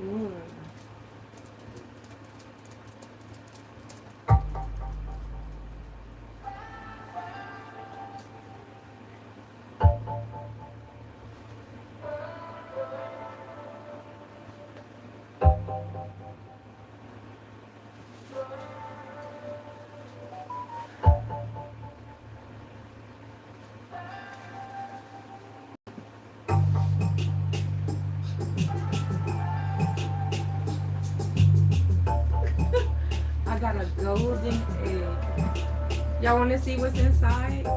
Mm. I got a golden egg. Y'all want to see what's inside?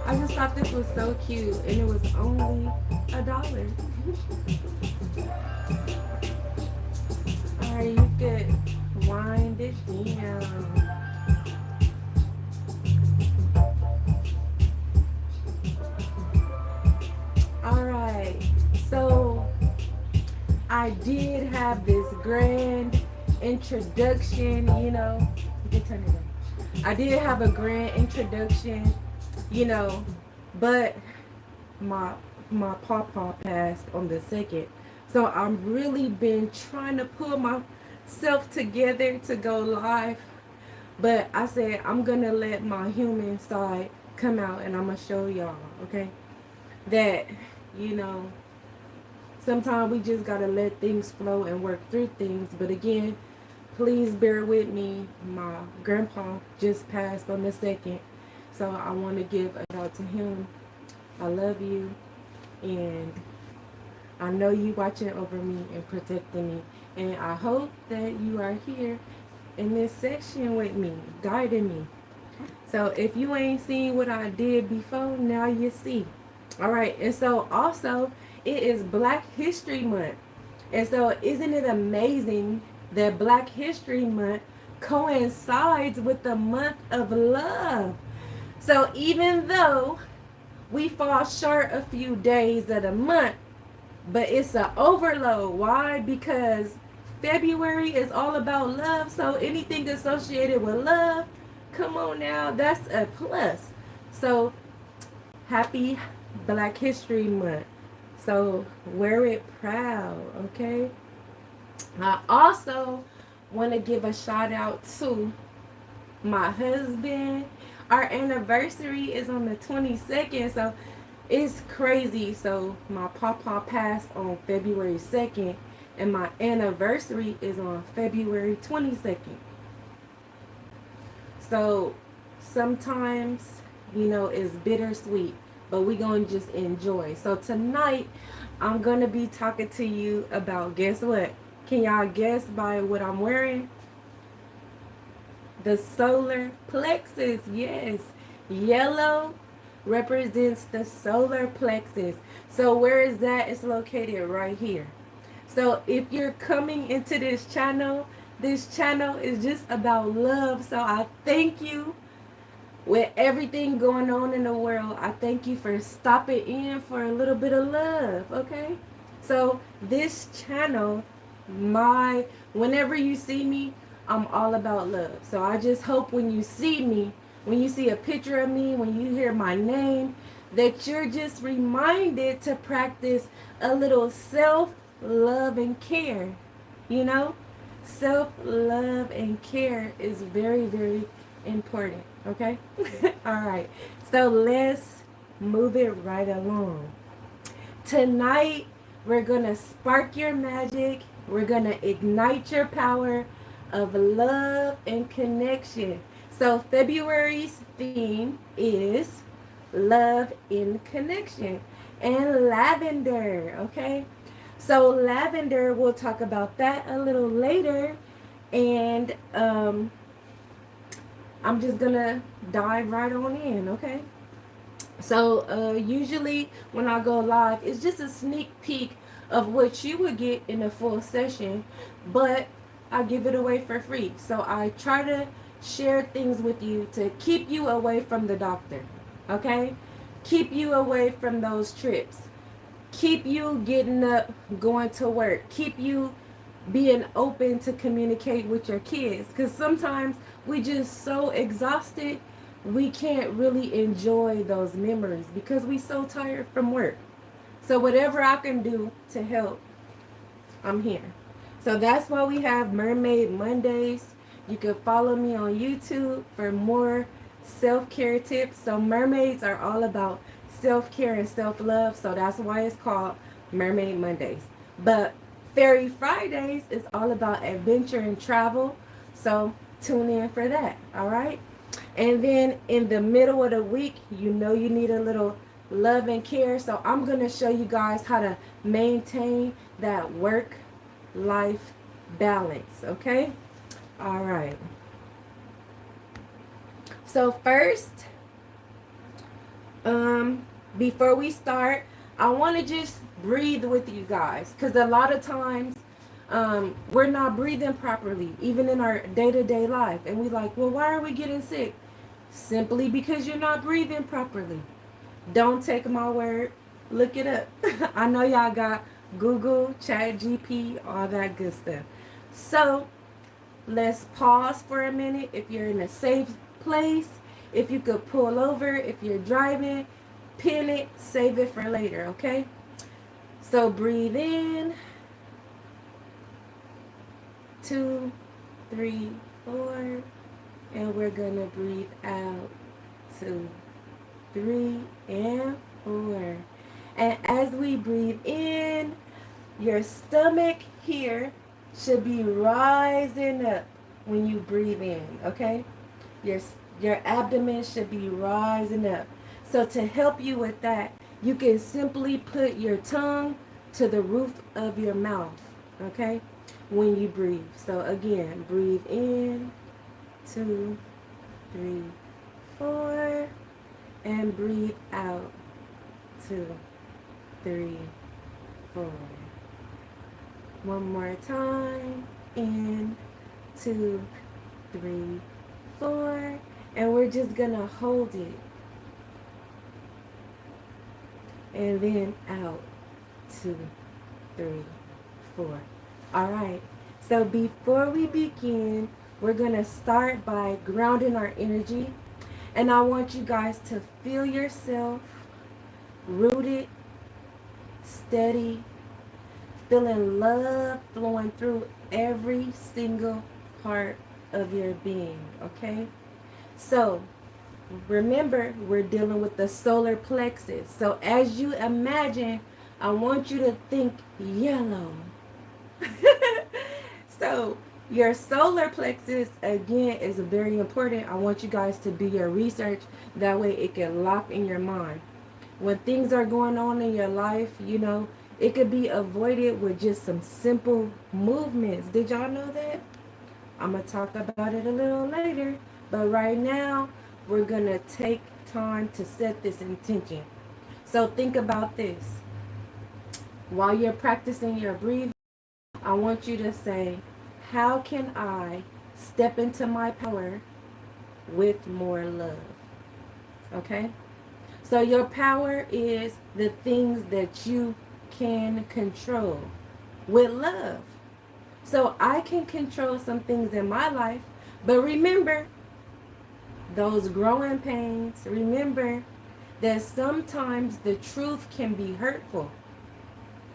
I just thought this was so cute, and it was only $1. Alright, you could wind it down. Alright, so I did have this grand introduction, You can turn it on. I did have a grand introduction, you know, but my my papa passed on the second. So I'm really been trying to pull myself together to go live. But I said I'm gonna let my human side come out and I'm gonna show y'all, okay? That, you know, sometimes we just gotta let things flow and work through things. But again, please bear with me. My grandpa just passed on the second. So I want to give a shout out to him. I love you. And I know you watching over me and protecting me. And I hope that you are here in this section with me, guiding me. So if you ain't seen what I did before, now you see. All right. And so also, it is Black History Month. And so isn't it amazing that Black History Month coincides with the month of love? So even though we fall short a few days of the month, but it's an overload. Why? Because February is all about love. So anything associated with love, come on now, that's a plus. So happy Black History Month. So wear it proud, okay? I also want to give a shout out to my husband. Our anniversary is on the 22nd, so it's crazy. So my papa passed on February 2nd, and my anniversary is on February 22nd. So sometimes, it's bittersweet, but we gonna just enjoy. So tonight, I'm gonna be talking to you about, guess what? Can y'all guess by what I'm wearing? The solar plexus, yes. Yellow represents the solar plexus. So where is that? It's located right here. So if you're coming into this channel is just about love. So I thank you with everything going on in the world. I thank you for stopping in for a little bit of love, okay? So this channel, whenever you see me, I'm all about love. So I just hope when you see me, when you see a picture of me, when you hear my name, that you're just reminded to practice a little self-love and care. You know? Self-love and care is very, very important. Okay? Alright. So let's move it right along. Tonight, we're going to spark your magic. We're going to ignite your power of love and connection. So February's theme is love in connection and lavender, okay? So lavender, we'll talk about that a little later. And I'm just going to dive right on in, okay? So usually when I go live, it's just a sneak peek of what you would get in a full session, but I give it away for free. So I try to share things with you to keep you away from the doctor, okay? Keep you away from those trips. Keep you getting up, going to work. Keep you being open to communicate with your kids. Because sometimes we just so exhausted, we can't really enjoy those memories because we so tired from work. So whatever I can do to help, I'm here. So that's why we have Mermaid Mondays. You can follow me on YouTube for more self-care tips. So mermaids are all about self-care and self-love. So that's why it's called Mermaid Mondays. But Fairy Fridays is all about adventure and travel. So tune in for that. All right. And then in the middle of the week, you know you need a little love and care. So I'm going to show you guys how to maintain that work life balance. Okay. All right. So first, before we start, I want to just breathe with you guys, because a lot of times we're not breathing properly, even in our day-to-day life, and we like, well, why are we getting sick? Simply because you're not breathing properly. Don't take my word. Look it up. I know y'all got Google, Chat GP, all that good stuff. So let's pause for a minute. If you're in a safe place, if you could pull over, if you're driving, pin it, save it for later, okay? So breathe in, 2, 3, 4, and we're gonna breathe out, 2, 3, and 4. And as we breathe in, your stomach here should be rising up when you breathe in, okay? Your abdomen should be rising up. So to help you with that, you can simply put your tongue to the roof of your mouth, okay? When you breathe. So again, breathe in, 2, 3, 4, and breathe out, 2, 3, 4. One more time. In, 2, 3, 4. And we're just gonna hold it. And then out, 2, 3, 4. All right. So before we begin, we're gonna start by grounding our energy. And I want you guys to feel yourself rooted, steady, feeling love flowing through every single part of your being, okay? So remember, we're dealing with the solar plexus. So as you imagine, I want you to think yellow. So your solar plexus, again, is very important. I want you guys to do your research. That way it can lock in your mind. When things are going on in your life, you know, it could be avoided with just some simple movements. Did y'all know that? I'm going to talk about it a little later. But right now, we're going to take time to set this intention. So think about this. While you're practicing your breathing, I want you to say, how can I step into my power with more love? Okay? So your power is the things that you can control with love. So I can control some things in my life, but remember those growing pains. Remember that sometimes the truth can be hurtful,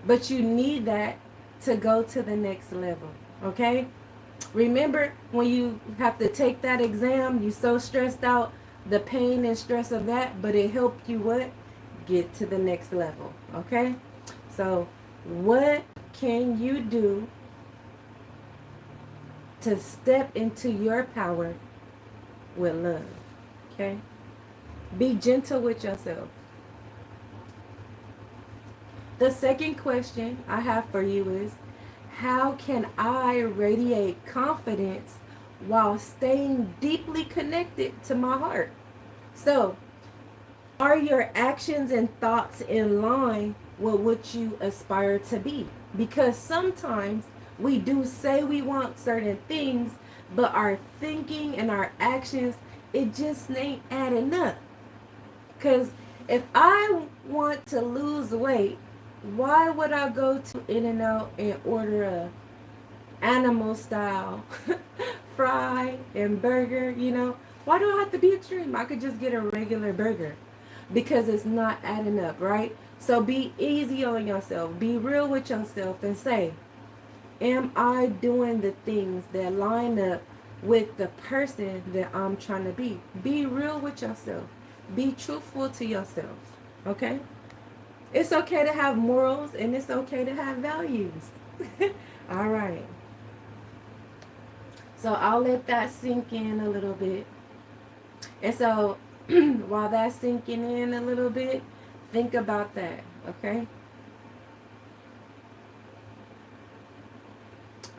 but you need that to go to the next level, okay? Remember when you have to take that exam, you're so stressed out, the pain and stress of that, but it helped you what? Get to the next level, okay? So what can you do to step into your power with love, okay? Be gentle with yourself. The second question I have for you is, how can I radiate confidence while staying deeply connected to my heart? So, are your actions and thoughts in line with what you aspire to be? Because sometimes we do say we want certain things, but our thinking and our actions, it just ain't adding up. Because if I want to lose weight, why would I go to In-N-Out and order a animal style fry and burger, you know? Why do I have to be extreme? I could just get a regular burger, because it's not adding up, right? So be easy on yourself. Be real with yourself and say, am I doing the things that line up with the person that I'm trying to be? Be real with yourself. Be truthful to yourself. Okay? It's okay to have morals and it's okay to have values. All right. So I'll let that sink in a little bit. And so while that's sinking in a little bit, think about that. Okay?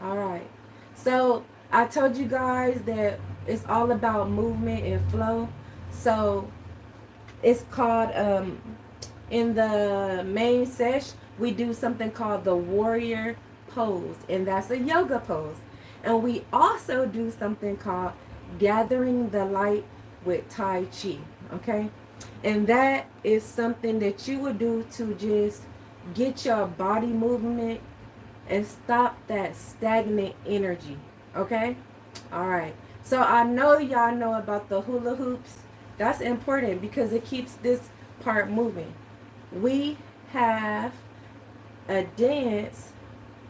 All right. So I told you guys that it's all about movement and flow. So it's called in the main sesh we do something called the warrior pose, and that's a yoga pose. And we also do something called gathering the light with Tai Chi. Okay? And that is something that you would do to just get your body movement and stop that stagnant energy. Okay? All right. So I know y'all know about the hula hoops. That's important because it keeps this part moving. We have a dance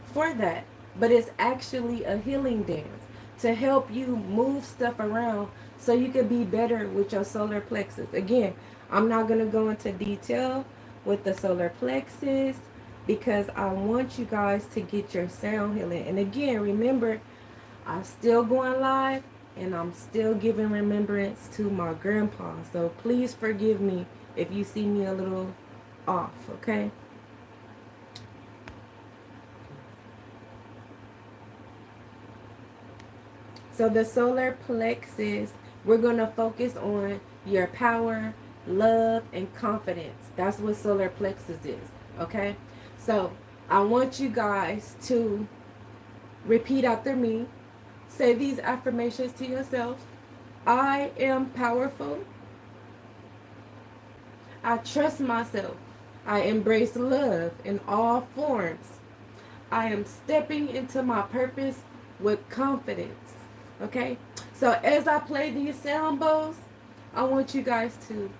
for that, but it's actually a healing dance to help you move stuff around so you can be better with your solar plexus. Again, I'm not going to go into detail with the solar plexus because I want you guys to get your sound healing. And again, remember, I'm still going live and I'm still giving remembrance to my grandpa. So please forgive me if you see me a little off, okay? So the solar plexus, we're going to focus on your power, love, and confidence. That's what solar plexus is, okay? So I want you guys to repeat after me. Say these affirmations to yourself. I am powerful. I trust myself. I embrace love in all forms. I am stepping into my purpose with confidence. Okay? So as I play these sound bowls, I want you guys to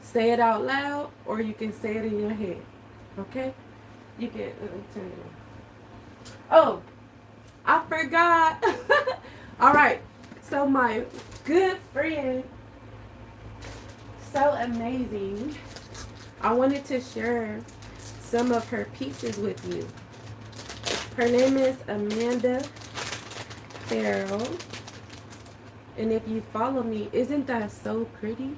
say it out loud or you can say it in your head. Okay? You can turn it on. Oh, I forgot. All right. So my good friend, so amazing, I wanted to share some of her pieces with you. Her name is Amanda Farrell. And if you follow me, isn't that so pretty?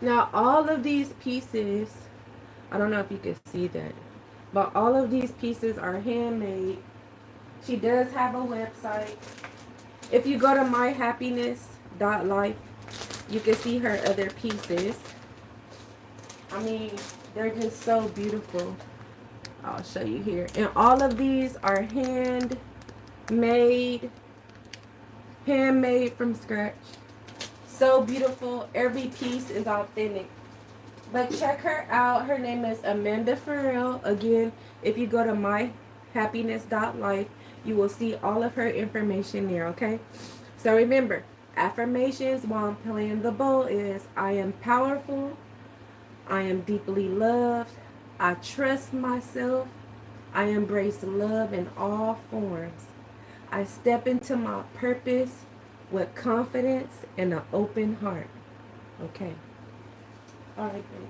Now, all of these pieces, I don't know if you can see that, but all of these pieces are handmade. She does have a website. If you go to myhappiness.life, you can see her other pieces. I mean, they're just so beautiful. I'll show you here. And all of these are handmade from scratch. So beautiful. Every piece is authentic. But check her out. Her name is Amanda Farrell. Again, if you go to myhappiness.life, you will see all of her information there, okay? So remember, affirmations while I'm playing the bowl is I am powerful, I am deeply loved, I trust myself, I embrace love in all forms, I step into my purpose with confidence and an open heart. Okay. All right, great.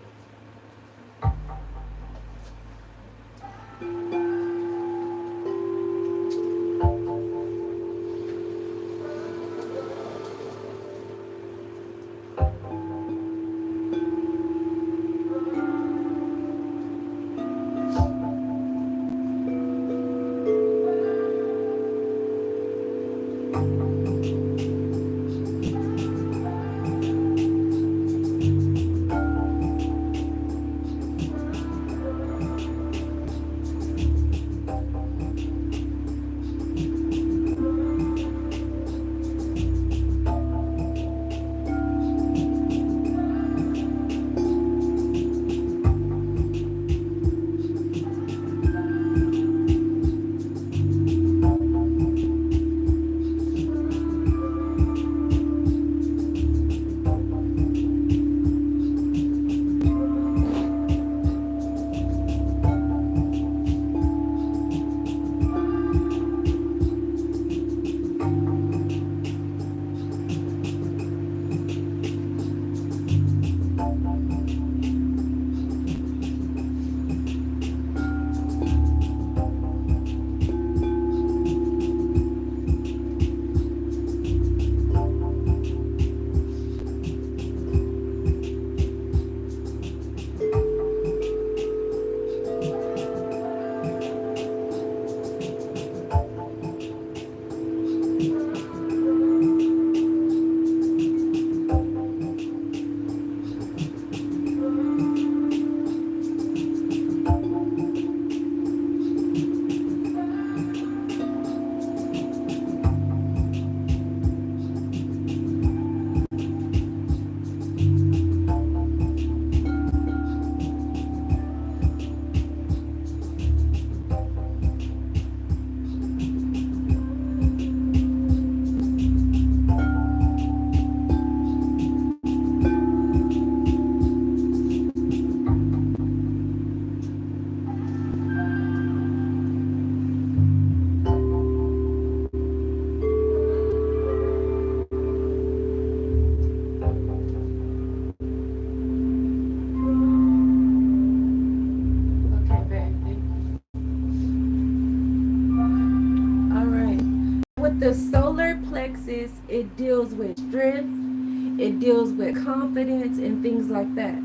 The solar plexus, it deals with strength, it deals with confidence and things like that.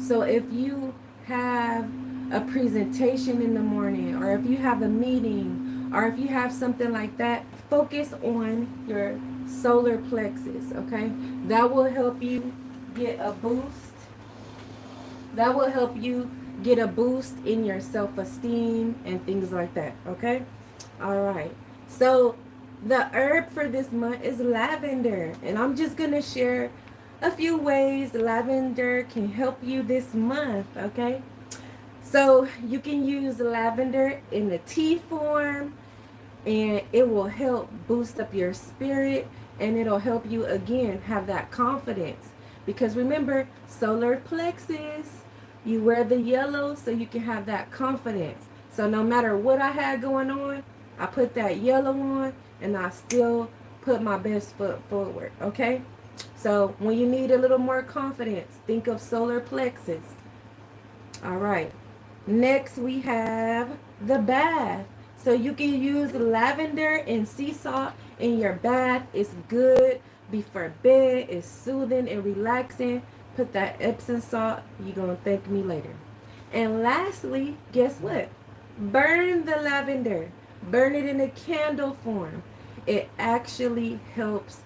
So if you have a presentation in the morning, or if you have a meeting, or if you have something like that, focus on your solar plexus, okay? That will help you get a boost. That will help you get a boost in your self-esteem and things like that, okay? All right. So the herb for this month is lavender, and I'm just going to share a few ways lavender can help you this month, okay? So you can use lavender in the tea form, and it will help boost up your spirit, and it'll help you again have that confidence. Because remember, solar plexus, you wear the yellow so you can have that confidence. So no matter what I had going on, I put that yellow on and I still put my best foot forward, okay? So when you need a little more confidence, think of solar plexus. All right. Next we have the bath. So you can use lavender and sea salt in your bath. It's good before bed. It's soothing and relaxing. Put that Epsom salt. You're going to thank me later. And lastly, guess what? Burn the lavender. Burn it in a candle form. It actually helps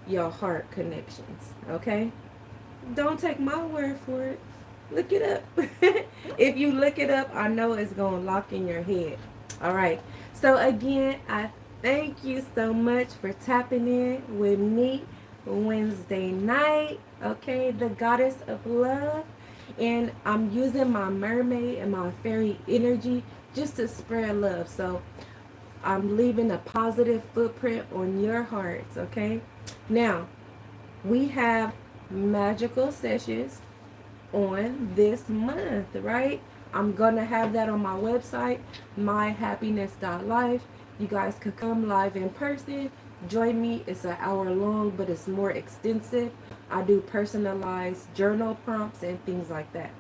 your heart connections. Okay? Don't take my word for it. Look it up. If you look it up, I know it's going to lock in your head. All right. So again, I thank you so much for tapping in with me Wednesday night. Okay, the goddess of love. And I'm using my mermaid and my fairy energy just to spread love. So I'm leaving a positive footprint on your hearts. Okay. Now, we have magical sessions on this month, right? I'm gonna have that on my website, myhappiness.life. You guys could come live in person, join me. It's an hour long, but it's more extensive. I do personalized journal prompts and things like that.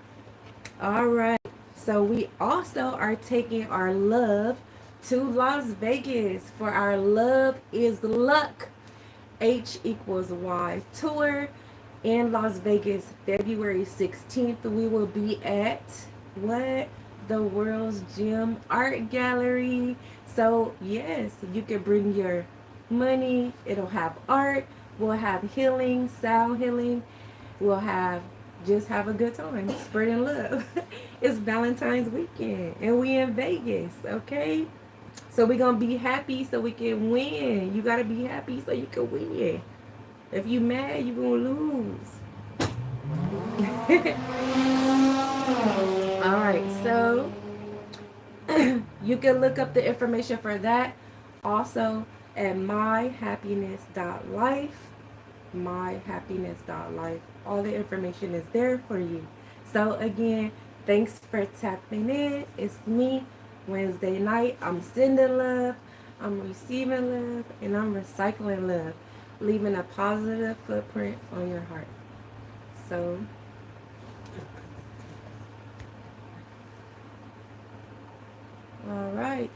All right, so we also are taking our love to Las Vegas for our Love is Luck H equals Y tour in Las Vegas, February 16th. We will be at what? The World's Gym Art Gallery. So yes, you can bring your money. It'll have art. We'll have healing, sound healing. We'll have just have a good time, spreading love. It's Valentine's weekend and we in Vegas, okay? So we're gonna be happy so we can win. You gotta be happy so you can win. If you mad, you gonna lose. All right, so you can look up the information for that also at myhappiness.life. Myhappiness.life. All the information is there for you. So again, thanks for tapping in. It's me, Wednesday night. I'm sending love, I'm receiving love, and I'm recycling love, leaving a positive footprint on your heart. So all right.